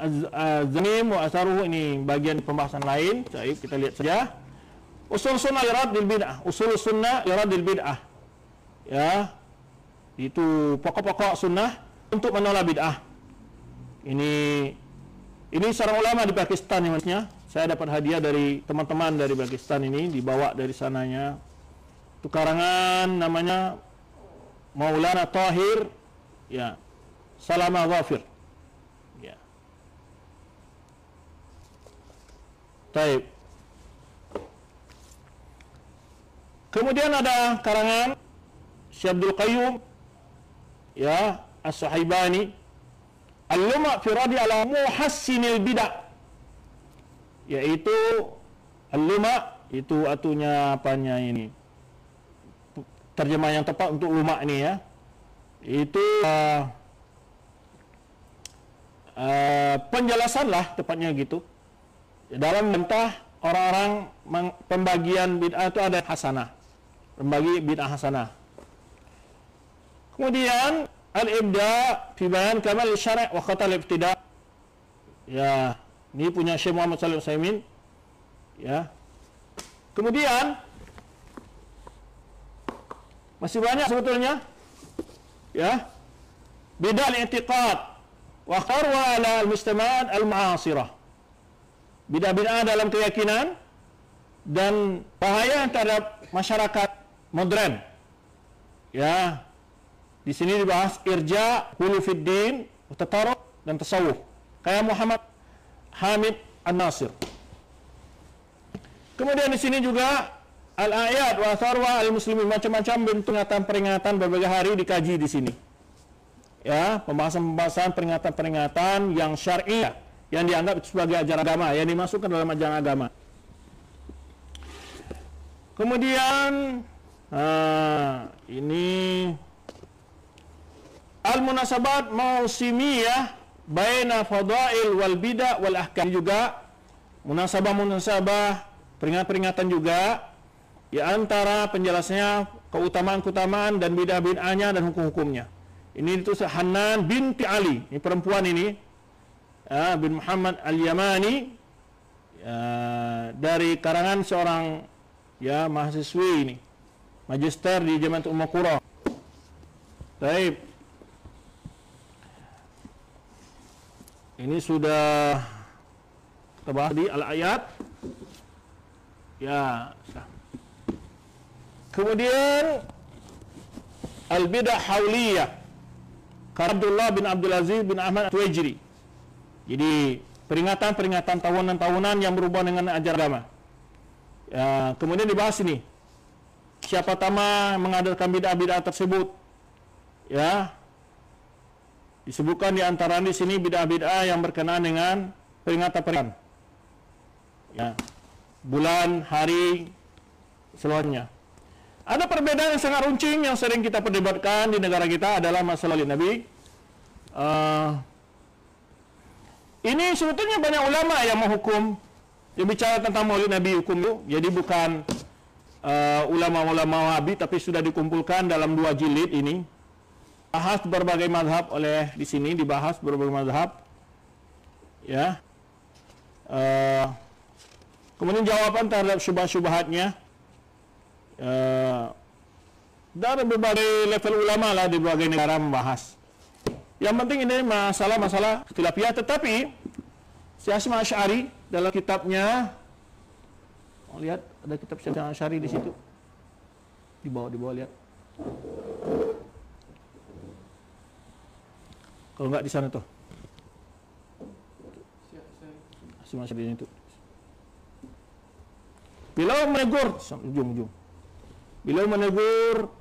az-zamim wa atharuhu, ini bagian pembahasan lain. Baik, kita lihat saja. Usul sunnah li raddil bid'ah. Usul sunnah li raddil bid'ah. Ya. Itu pokok-pokok sunnah untuk menolak bid'ah. Ini seorang ulama di Pakistan ya, maksudnya. Saya dapat hadiah dari teman-teman dari Pakistan ini, dibawa dari sananya. Itu karangan namanya Maulana Tahir, ya, Salama Ghafir. Ya. Taib. Kemudian ada karangan Syekh Abdul Qayyum, ya, As-Suhaibani, Al-Luma' fi radi ala muhassinil bid'ah. Yaitu Al-Luma', itu artinya apanya ini? Terjemah yang tepat untuk luma' ini ya. Itu penjelasan lah tepatnya gitu. Dalam mentah orang-orang pembagian bid'ah itu ada hasanah, membagi bid'ah hasanah. Kemudian al-ibda fi bayan kamal syara' wa khatal ibtida'. Ya, ini punya Syekh Muhammad Shalih Al-Utsaimin. Ya. Kemudian masih banyak sebetulnya. Ya. Bid'ah i'tiqad wa kharwa ala al-mustama'at al-ma'asirah. Bid'ah-bid'ah dalam keyakinan dan bahaya terhadap masyarakat modern. Ya. Di sini dibahas irja, hulufiddin, tatarruq dan tasawuf. Kayak Muhammad Hamid An-Nasir. Kemudian di sini juga al-ayat wa tharwa al-muslimin, macam-macam bentuk peringatan berbagai hari dikaji di sini. Ya, pembahasan-pembahasan peringatan-peringatan yang syar'i, yang dianggap sebagai ajaran agama, yang dimasukkan dalam ajaran agama. Kemudian ini al-munasabat mausimiyah baina fadail wal bid'ah wal ahkam, juga munasabah peringatan juga ya, antara penjelasnya keutamaan-keutamaan dan bid'ah-bid'ahnya dan hukum-hukumnya. Ini itu Hanan binti Ali, ini perempuan ini, bin Muhammad Al-Yamani, dari karangan seorang ya mahasiswi ini, magister di Jami'at Ummul Qura. Baik. Ini sudah terbahas di al-ayat. Ya. Kemudian al-bidah hauliyah, Abdullah bin Abdul Aziz bin Ahmad Tuwaijri. Jadi peringatan-peringatan tahunan-tahunan yang berhubungan dengan ajaran agama. Kemudian dibahas ini, siapa pertama mengadakan bid'ah-bid'ah tersebut. Ya, disebutkan di antara di sini bid'ah-bid'ah yang berkenaan dengan peringatan-peringatan. Ya, bulan, hari, seluruhnya. Ada perbedaan yang sangat runcing yang sering kita perdebatkan di negara kita adalah masalah Maulid Nabi. Ini sebetulnya banyak ulama yang menghukum, yang bicara tentang Maulid Nabi hukum itu. Jadi bukan ulama-ulama Wahabi, tapi sudah dikumpulkan dalam 2 jilid ini. Bahas berbagai mazhab oleh di sini, dibahas berbagai mazhab. Ya. Kemudian jawaban terhadap syubhat-syubhatnya. Dari berbagai level ulama lah di berbagai negara membahas. Yang penting ini masalah-masalah khilafiyah. Tetapi Syekh Hasyim Asy'ari dalam kitabnya, lihat ada kitab Syekh Hasyim Asy'ari di situ, di bawah lihat. Kalau enggak di sana tuh, Hasyim Asy'ari itu. Beliau menegur ujung. Beliau menegur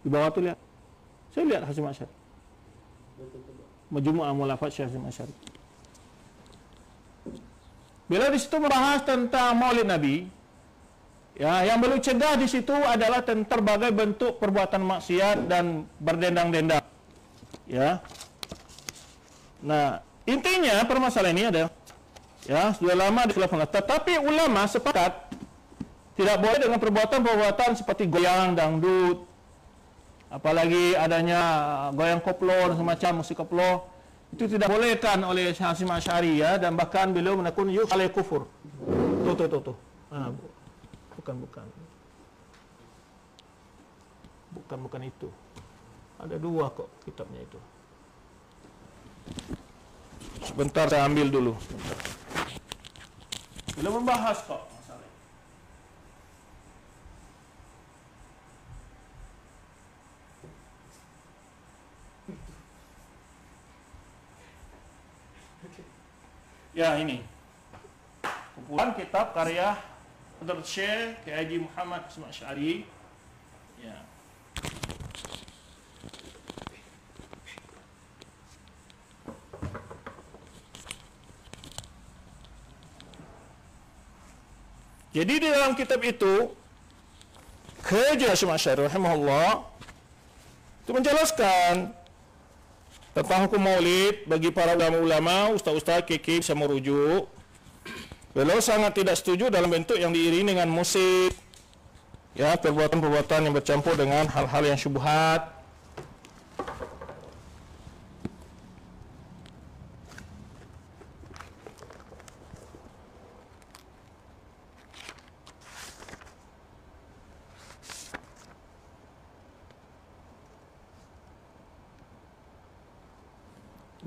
di bawah tu lihat. Saya lihat Hasyim Asy'ari. Majmu'ah Mulafat Syekh Hasyim Asy'ari. Beliau di situ membahas tentang Maulid Nabi. Ya, yang beliau cegah di situ adalah tentang berbagai bentuk perbuatan maksiat dan berdendang-dendang. Ya. Nah, intinya permasalahan ini adalah, ya, sudah lama dikhilafkan. Tetapi ulama sepakat tidak boleh dengan perbuatan-perbuatan seperti goyang, dangdut, apalagi adanya goyang koplo dan semacam musik koplo. Itu tidak bolehkan oleh Syekh Hasyim Asy'ari, ya, dan bahkan beliau menakun alai kufur. Tuh. Bukan itu. Ada 2 kok kitabnya itu. Sebentar saya ambil dulu. Beliau membahas kok masalah. Ya, ini kumpulan kitab karya Fadl Syekh Haji Muhammad Hasyim Asy'ari. Ya. Jadi di dalam kitab itu kerja Hasyim Asy'ari rahimahullah itu menjelaskan tentang hukum maulid bagi para ulama-ulama, ustaz-ustaz kekeh bisa merujuk. Beliau sangat tidak setuju dalam bentuk yang diiringi dengan musik, ya, perbuatan-perbuatan yang bercampur dengan hal-hal yang syubhat.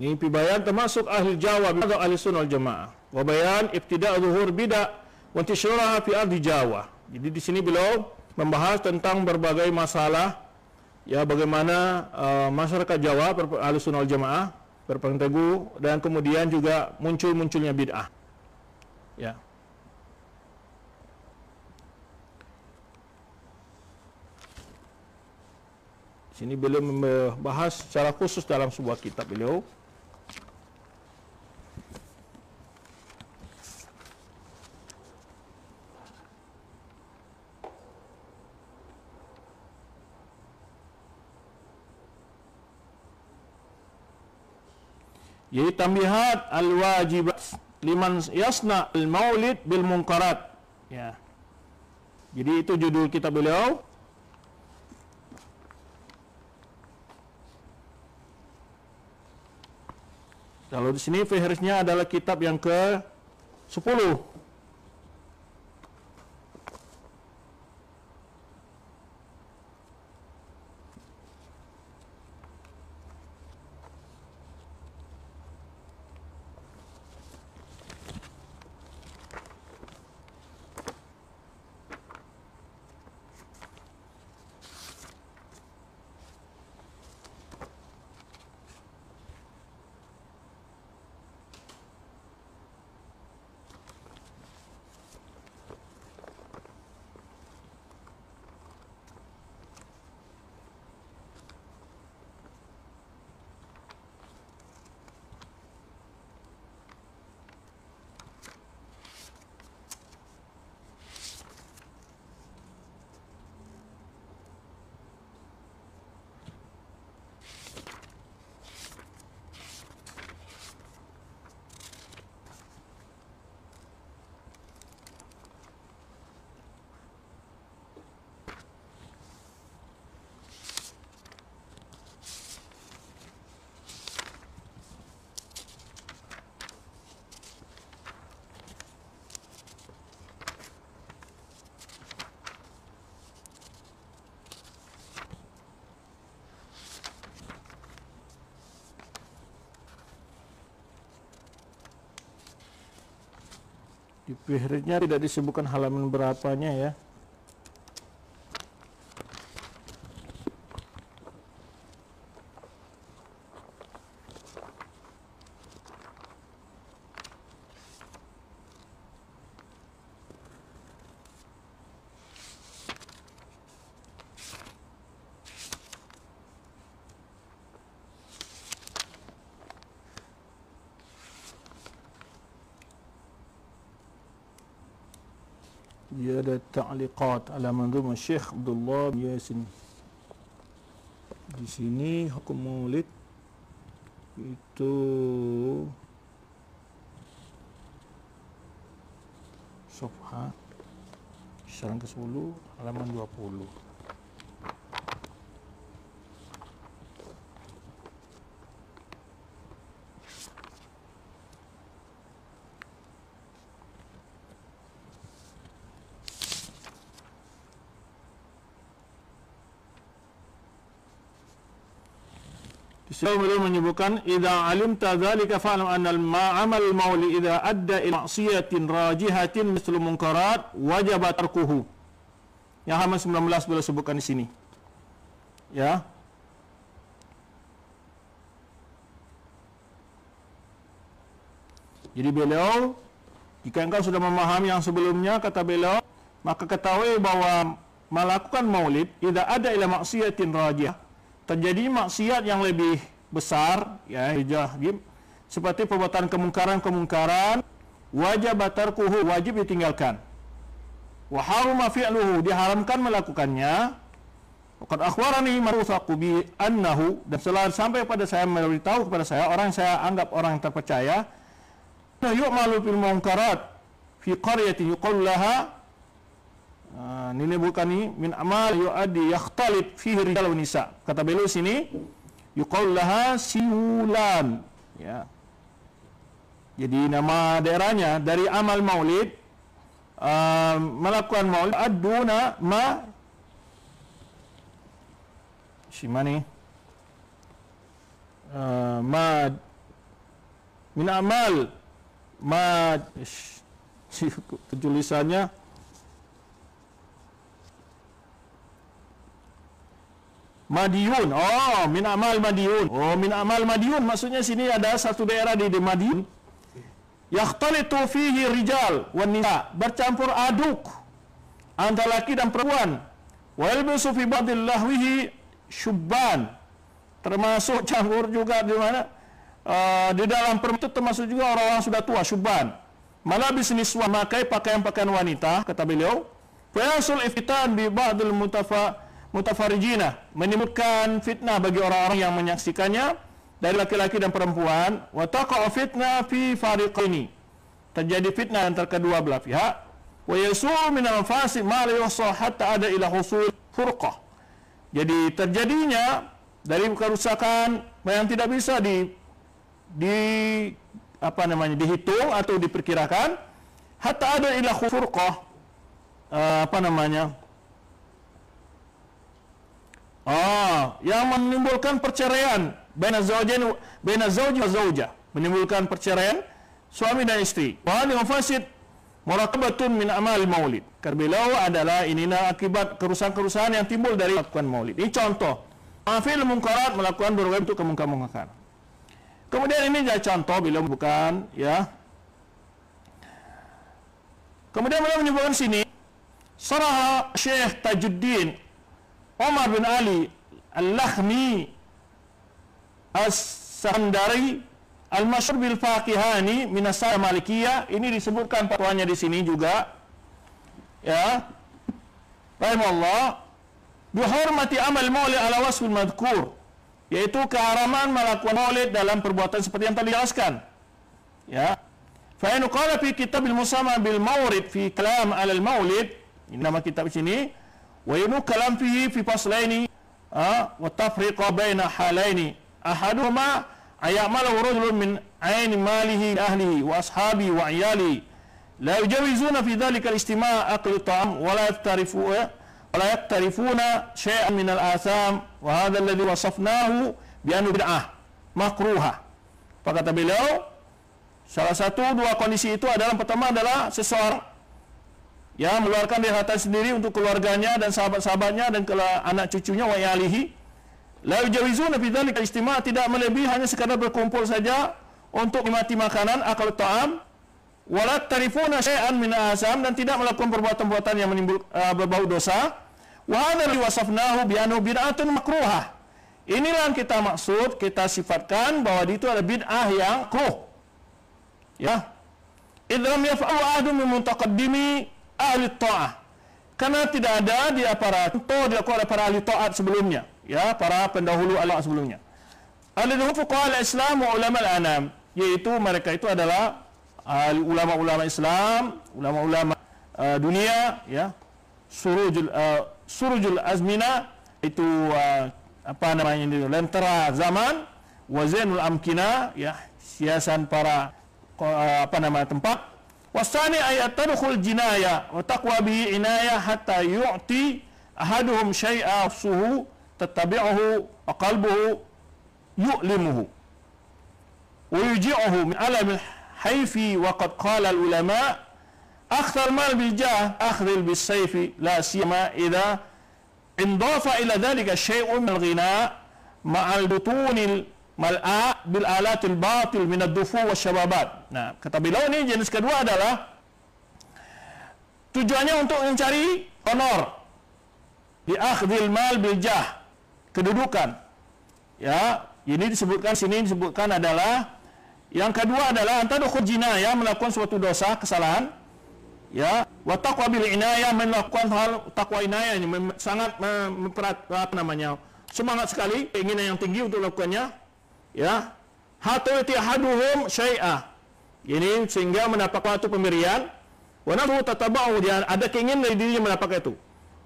Ini pibayan termasuk ahli Jawa atau ahli sunnah wal jamaah. Wa bayan ibtida' zuhur bid'ah wa intisharha fi ardi Jawa. Jadi di sini beliau membahas tentang berbagai masalah, ya, bagaimana masyarakat Jawa ahli sunnah wal jamaah berpegang teguh, dan kemudian juga munculnya bid'ah. Ya. Di sini beliau membahas secara khusus dalam sebuah kitab beliau. Jadi tambihat al-wajibat liman yasna al-maulid bil munkarat. Ya. Jadi itu judul kitab beliau. Kalau di sini fihrisnya adalah kitab yang ke-10. Di Fihrisnya tidak disebutkan halaman berapanya ya. Dia ada ta'liqat ala manzumah Syekh Abdullah bin Yasin. Di sini hukum maulid itu safha syarah ke-10 halaman 20. Beliau menyebutkan idza alimta dzalika fa'lam anna al-amal mauli idza adda ila ma'siyatin rajihatin mislu munkarat wajib tarkuhu. Yang halaman 19 beliau sebutkan di sini. Ya. Jadi beliau jika engkau sudah memahami yang sebelumnya kata beliau, maka ketahui bahwa melakukan maulid idza ada ila maksiatin rajih, terjadi maksiat yang lebih besar ya, seperti perbuatan kemungkaran wajib tarkuhu, wajib ditinggalkan. Wa haruma fi'luhu, diharamkan melakukannya. Qad akhbarani marufaqu bi annahu, dan setelah sampai pada saya memberitahu kepada saya orang yang saya anggap orang yang terpercaya, yu'malu bil munkarat fi qaryatin yuqal laha, ini bukan ini min amal yu'addi yakhtalit fihi rijal wa nisa. Kata beliau sini yuqal laha siulan ya. Jadi nama daerahnya dari amal maulid, melakukan maulid aduna ma simani ma min amal ma tulisannya Madiun. Oh, min amal Madiun. Oh, min amal Madiun. Maksudnya sini ada satu daerah di Madiun. Yakhtalitu fihi rijal wan nisa. Bercampur aduk antara laki dan perempuan. Wa yalbisu fi ba'dil lahwihi syubban. Termasuk campur juga di mana? Di dalam perempuan itu termasuk juga orang-orang sudah tua, syubban. Malabis niswa, memakai pakaian-pakaian wanita, kata beliau. Fa yasul iftitan bi ba'dil mutafarijina, menimbulkan fitnah bagi orang-orang yang menyaksikannya dari laki-laki dan perempuan. Wa taqa'u fitnah fi fariqaini, terjadi fitnah antara kedua belah pihak. Wa yasul min al-fasid ma la yuhsa hatta ada ila husul furqah, jadi terjadinya dari kerusakan yang tidak bisa dihitung atau diperkirakan, hatta ada ila furqah, yang menimbulkan perceraian baina zawji wa zawjah, menimbulkan perceraian suami dan istri. Wa hadhihi mafasid murakabatun min amal maulid. Karbilau adalah inilah akibat kerusakan-kerusakan yang timbul dari melakukan maulid. Ini contoh. Afil munkarat, melakukan berbagai bentuk kemungkaran. Kemudian ini jadi contoh bila bukan ya. Kemudian beliau menyebutkan sini Sarah Syekh Tajuddin Umar bin Ali Al-Lakhmi As-Sakandari Al-Masyhur bil Faqihani min as-Sa'ah Malikiyah. Ini disebutkan fatwanya di sini juga. Ya. Rahimahullah, bihormati amal maulid ala wasfil madhkur, yaitu keharaman melakukan maulid dalam perbuatan seperti yang tadi dijelaskan. Ya. Fa in qala fi kitabil musamma bil mawrid fi kalam ala al-maulid, ini nama kitab sini. Wa yunu kalam fihi fi faslaini wa tafriqa baina halaini ahaduhuma ayamalu rajulun min aini malihi ahlihi wa ashabi wa iyali la yujawizuna fi dhalika al-istima' aqli ta'am wa la yaktarifuna shay'an min al-atham wa hadha alladhi wasafnahu bi annahu bid'ah makruha. Kata beliau, Salah satu dua kondisi itu adalah, pertama adalah seseorang ya mengeluarkan dari harta sendiri untuk keluarganya dan sahabat-sahabatnya dan anak cucunya, wa yalihi la yujawizuna fi dzalika istima', tidak melebihi hanya sekadar berkumpul saja untuk menikmati makanan, akal ta'am, wala tarifuna syai'an min asam, dan tidak melakukan perbuatan-perbuatan yang menimbul berbau dosa. Wa hadza li wasafnahu bi annahu bid'atun makruhah. Inilah yang kita maksud, kita sifatkan bahwa itu adalah bid'ah yang makruh. Ya. Idlam yaf'alu ahadun min mutaqaddimi ahli ta'ah. Karena tidak ada di para contoh dilakukan oleh para ahli taat sebelumnya, ya, para pendahulu Allah sebelumnya. Alladhum fuqaha al-Islam wa ulama al-anam, yaitu mereka itu adalah ulama-ulama Islam, ulama-ulama dunia, ya, surujul azmina, itu apa namanya ini, lentera zaman, wa zainul amkina, ya, hiasan para apa namanya tempat. Wasani ayat tadkhul jinaya wa taqwa bihi inaya hatta yu'ti ahaduhum syai'a suhu tattabi'uhu wa qalbuhu yu'limuhu wa yuji'uhu min alam al-hayfi. wa qad qala al-ulama akthar mal bil jah akhdhil bis sayfi la siyama idza indafa ila dhalika syai'un min al-ghina ma'al butunil mal'a bil alatil batil min ad-dufu wasyababat. Nah, kata beliau ini jenis kedua adalah tujuannya untuk mencari honor, bi akhdhil mal bil jah, kedudukan. Ya, ini disebutkan sini disebutkan adalah yang kedua adalah antadkhul jinayah, melakukan suatu dosa, kesalahan, ya, wa taqwa bil inayah, melakukan hal takwa inayah, sangat apa namanya, semangat sekali, keinginan yang tinggi untuk melakukannya, ya, hatta yatihaduhum syai'ah, ini sehingga mendapat suatu pemberian, wa nafsu tataba'u, dia ada keinginan dari dirinya mendapatkan itu,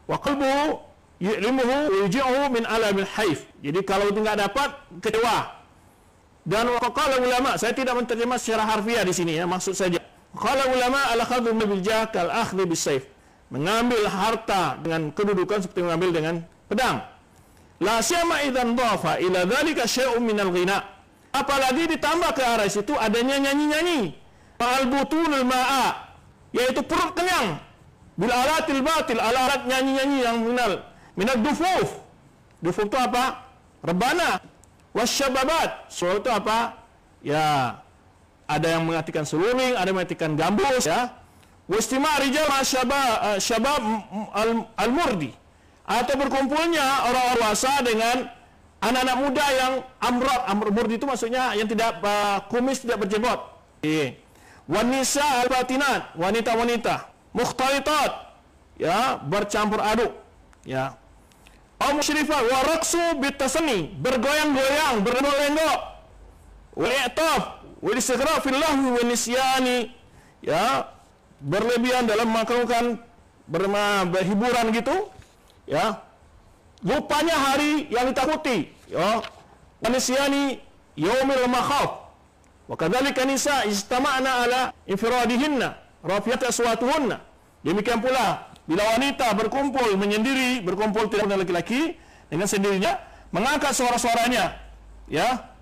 wa qalbuhu yu'limuhu wa yuji'uhu min alamil haif, jadi kalau tidak dapat kecewa. Dan qala ulama, saya tidak menterjemah secara harfiah di sini, ya, maksud saja qala ulama al-khadhu bil jah kal akhdhi bis sayf, mengambil harta dengan kedudukan seperti mengambil dengan pedang. La syama idzan dhafa ila dzalika syai'un minal ghina, apalagi ditambah ke arah situ adanya nyanyi-nyanyi, al butunul ma'a, yaitu perut kenyang, bil alatil batil, alat nyanyi-nyanyi yang minal dufuf. Dufuf itu apa? Rebana. Wasyababat, so itu apa? Ya, ada yang mengartikan seluring, ada yang mengartikan gambus, ya. Wastima' rijal syabab al-murdi, atau berkumpulnya orang-orang dewasa dengan anak-anak muda yang amr murdi itu maksudnya yang tidak kumis, tidak berjenggot. Wanisa al-batinat, wanita-wanita mukhtalitat, ya, bercampur aduk, ya. Musyrifah wa raqsu bitasni, bergoyang-goyang, berlenggok-lenggok. Wa i'taf wa istighra fil lahwi wa nisyani, ya, berlebihan dalam melakukan berhiburan gitu, ya, lupanya hari yang ditakuti, ya, wa nisyani yaumil makhaf. Wa kadzalika nisa istama'na ala infiradihinna rafiyat aswatuhunna, demikian pula bila wanita berkumpul menyendiri, berkumpul tidak dengan laki-laki, dengan sendirinya mengangkat suara-suaranya, ya,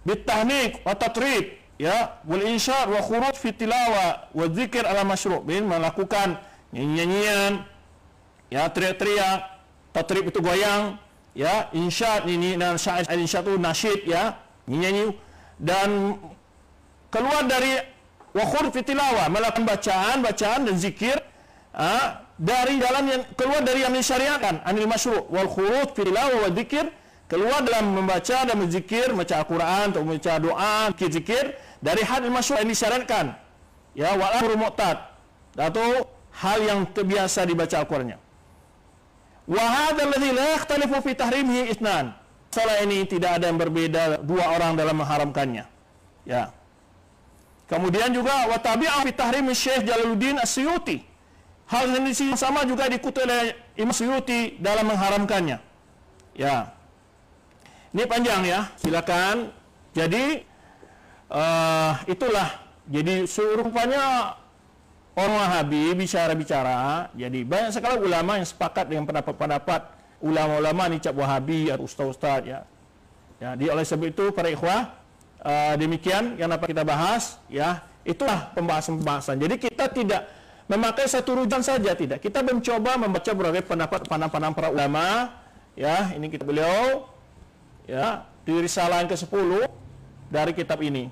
bitahnik wa tatrib, ya, wal insyad wa khuruj fi tilawa wa dzikr ala masyru', melakukan nyanyian, ya, teriak-teriak, tatrib itu goyang, ya, insyad ini, dan syair insyad itu nasyid, ya, nyanyi, dan keluar dari wa khuruj fi tilawa, melakukan bacaan dan zikir, dari jalan yang keluar dari yang disyariatkan, anil masyru', wal khuruj fi tilawah wa dzikir, keluar dalam membaca dan berzikir, membaca Al-Qur'an atau membaca doa, zikir dari hal masyru' yang disyariatkan, ya, wal amru mu'tad, atau hal yang terbiasa dibaca Al-Qur'annya. Wa hadzal ladzi la yakhtalifu fi tahrimihi itsnan, masalah ini tidak ada yang berbeda dua orang dalam mengharamkannya, ya. Kemudian juga wa tabi'ah fi tahrimi Syekh Jalaluddin As-Suyuti, hal yang sama juga diikuti oleh Imam Suyuti dalam mengharamkannya, ya. Ini panjang, ya, silakan. Jadi itulah, jadi rupanya orang Wahabi bicara-bicara, jadi banyak sekali ulama yang sepakat dengan pendapat-pendapat ulama-ulama ni cap Wahabi atau ustaz-ustaz, ya. Ya, oleh sebab itu para ikhwah, demikian yang dapat kita bahas, ya. Itulah pembahasan-pembahasan. Jadi kita tidak memakai satu rujukan saja, tidak. Kita mencoba membaca berbagai pendapat para ulama. Ya, ini kita beliau ya di risalah yang ke-10 dari kitab ini.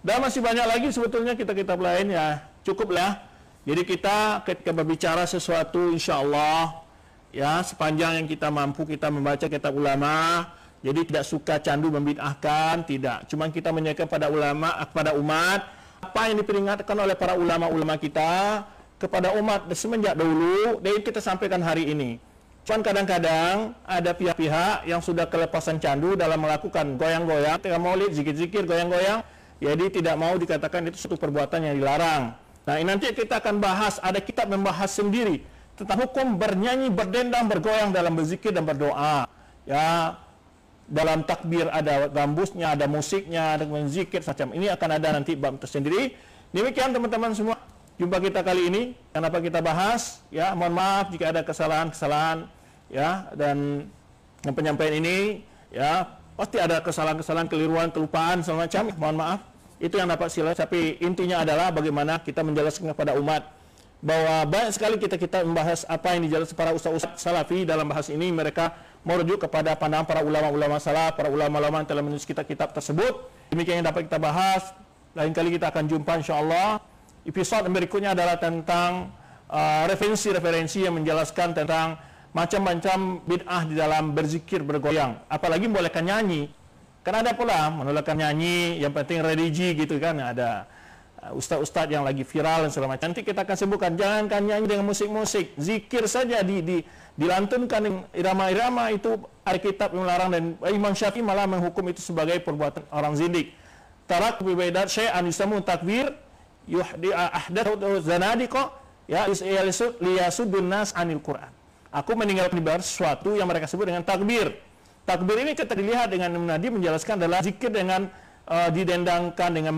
Dan masih banyak lagi sebetulnya kitab-kitab lain ya. Cukuplah. Jadi kita ketika berbicara sesuatu insyaallah ya sepanjang yang kita mampu kita membaca kitab ulama. Jadi tidak suka candu membid'ahkan, tidak. Cuma kita menyampaikan pada ulama, kepada umat apa yang diperingatkan oleh para ulama-ulama kita kepada umat semenjak dahulu dan kita sampaikan hari ini. Cuman kadang-kadang ada pihak-pihak yang sudah kelepasan candu dalam melakukan goyang-goyang, ketika maulid, zikir-zikir, goyang-goyang, jadi tidak mau dikatakan itu suatu perbuatan yang dilarang. Nah, ini nanti kita akan bahas, ada kitab membahas sendiri tentang hukum bernyanyi, berdendang, bergoyang dalam berzikir dan berdoa. Ya, dalam takbir ada gambusnya, ada musiknya, ada zikir macam ini akan ada nanti bab tersendiri. Demikian teman-teman semua, jumpa kita kali ini. Kenapa kita bahas? Ya, mohon maaf jika ada kesalahan-kesalahan. Ya, dan penyampaian ini ya pasti ada kesalahan-kesalahan, keliruan, kelupaan segala macam. Mohon maaf. Itu yang dapat silap. Tapi intinya adalah bagaimana kita menjelaskan kepada umat bahwa banyak sekali kita membahas apa yang dijelaskan para ustaz-ustaz salafi dalam bahas ini. Mereka merujuk kepada pandangan para ulama-ulama salaf, para ulama-ulama yang telah menulis kitab-kitab tersebut. Demikian yang dapat kita bahas. Lain kali kita akan jumpa insyaAllah. Episode berikutnya adalah tentang referensi-referensi yang menjelaskan tentang macam-macam bid'ah di dalam berzikir, bergoyang. Apalagi membolehkan nyanyi. Karena ada pula menolakkan nyanyi, yang penting religi gitu kan. Ada ustaz-ustaz yang lagi viral dan segala macam. Nanti kita akan sebutkan, jangankan nyanyi dengan musik-musik. Zikir saja dilantunkan dengan irama-irama itu ada kitab yang melarang dan Imam Syafi'i malah menghukum itu sebagai perbuatan orang zindik. Tarak bibadat syai'an yusamu takbir yuhdi ahdathu zanadiqa ya liyasuddun nas anil Qur'an. Aku meninggalkan ibadah sesuatu yang mereka sebut dengan takbir. Takbir ini kita dilihat dengan Nabi menjelaskan adalah zikir dengan didendangkan dengan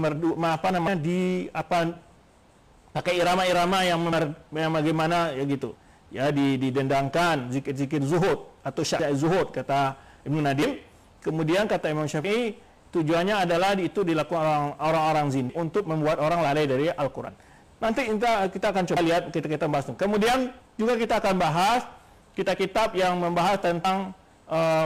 pakai irama-irama yang bagaimana ya gitu. Ya didendangkan zikir-zikir zuhud atau syair zuhud kata Ibnu Nadim. Kemudian kata Imam Syafi'i tujuannya adalah itu dilakukan orang-orang zin untuk membuat orang lalai dari Al-Qur'an. Nanti kita akan coba lihat kita bahas. Kemudian juga kita akan bahas kitab-kitab yang membahas tentang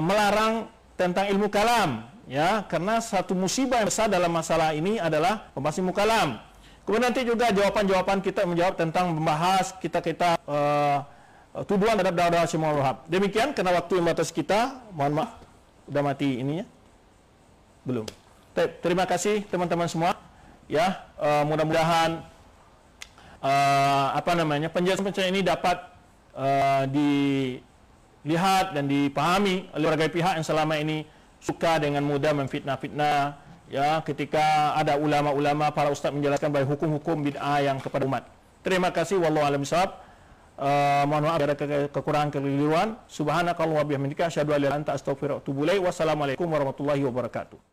melarang tentang ilmu kalam, ya, karena satu musibah yang besar dalam masalah ini adalah pembahasan ilmu kalam. Kemudian nanti juga jawaban-jawaban kita menjawab tentang membahas kitab-kitab tuduhan terhadap dakwah Syekh Muhammad Wahab. Demikian karena waktu yang batas kita, mohon maaf, udah mati ininya, belum. Terima kasih teman-teman semua, ya, mudah-mudahan penjelasan ini dapat dilihat dan dipahami oleh berbagai pihak yang selama ini suka dengan mudah memfitnah-fitnah ya ketika ada ulama-ulama para ustaz menjelaskan baik hukum-hukum bid'ah yang kepada umat. Terima kasih, wallahu a'lam bishawab. Mohon maaf ada kekurangan keliruan. Subhanakallahumma wa bihamdika asyhadu an la ilaha illa anta astaghfiruka wa atubu ilaik. Wassalamualaikum warahmatullahi wabarakatuh.